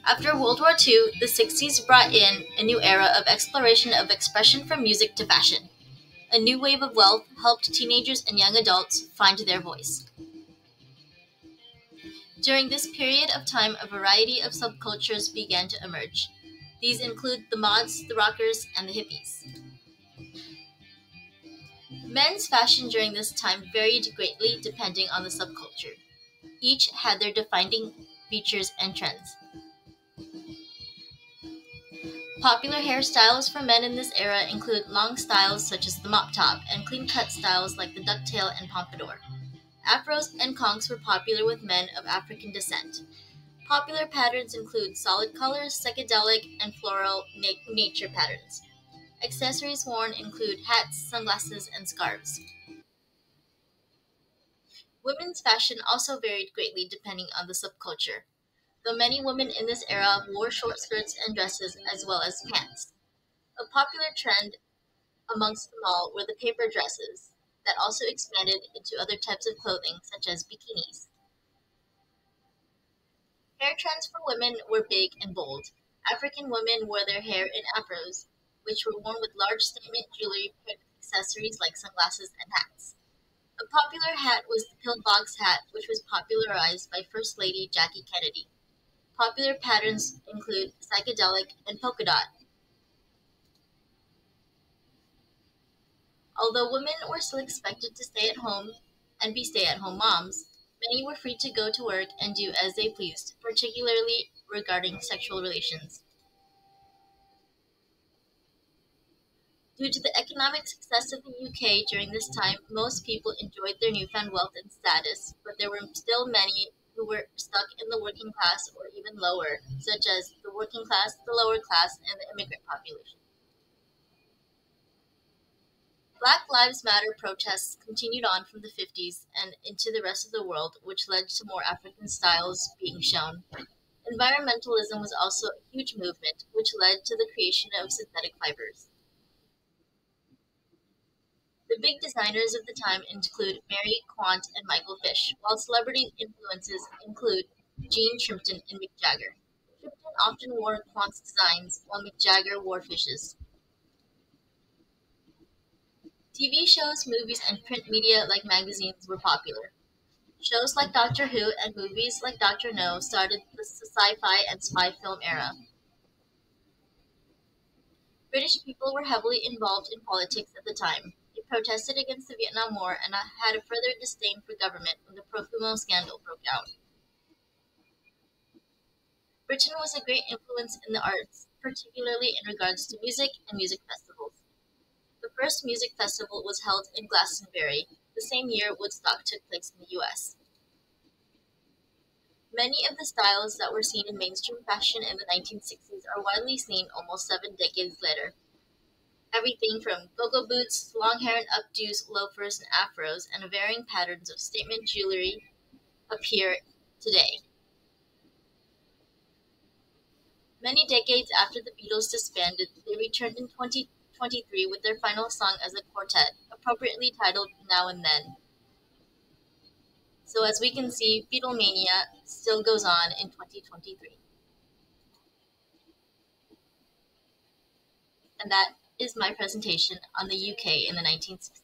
After World War II, the 60s brought in a new era of exploration of expression from music to fashion. A new wave of wealth helped teenagers and young adults find their voice. During this period of time, a variety of subcultures began to emerge. These include the mods, the rockers, and the hippies. Men's fashion during this time varied greatly depending on the subculture. Each had their defining features and trends. Popular hairstyles for men in this era include long styles such as the mop top and clean-cut styles like the ducktail and pompadour. Afros and conchs were popular with men of African descent. Popular patterns include solid colors, psychedelic, and floral nature patterns. Accessories worn include hats, sunglasses, and scarves. Women's fashion also varied greatly depending on the subculture, though many women in this era wore short skirts and dresses as well as pants. A popular trend amongst them all were the paper dresses that also expanded into other types of clothing such as bikinis. Hair trends for women were big and bold. African women wore their hair in afros, which were worn with large statement jewelry paired with accessories like sunglasses and hats. A popular hat was the pillbox hat, which was popularized by First Lady Jackie Kennedy. Popular patterns include psychedelic and polka dot. Although women were still expected to stay at home and be stay at home moms, many were free to go to work and do as they pleased, particularly regarding sexual relations. Due to the economic success of the UK during this time, most people enjoyed their newfound wealth and status, but there were still many who were stuck in the working class or even lower, such as the working class, the lower class, and the immigrant population. Black Lives Matter protests continued on from the 50s and into the rest of the world, which led to more African styles being shown. Environmentalism was also a huge movement, which led to the creation of synthetic fibers. The big designers of the time include Mary Quant and Michael Fish, while celebrity influences include Gene Shrimpton and Mick Jagger. Shrimpton often wore Quant's designs, while Mick Jagger wore Fish's. TV shows, movies, and print media like magazines were popular. Shows like Doctor Who and movies like Doctor No started the sci-fi and spy film era. British people were heavily involved in politics at the time. They protested against the Vietnam War and had a further disdain for government when the Profumo scandal broke out. Britain was a great influence in the arts, particularly in regards to music and music festivals. The first music festival was held in Glastonbury, the same year Woodstock took place in the US. Many of the styles that were seen in mainstream fashion in the 1960s are widely seen almost 7 decades later. Everything from go-go boots, long hair and updos, loafers, and afros, and varying patterns of statement jewelry appear today. Many decades after the Beatles disbanded, they returned in 2023 with their final song as a quartet, appropriately titled Now and Then. So as we can see, Beatlemania still goes on in 2023. And that is my presentation on the UK in the 1960s.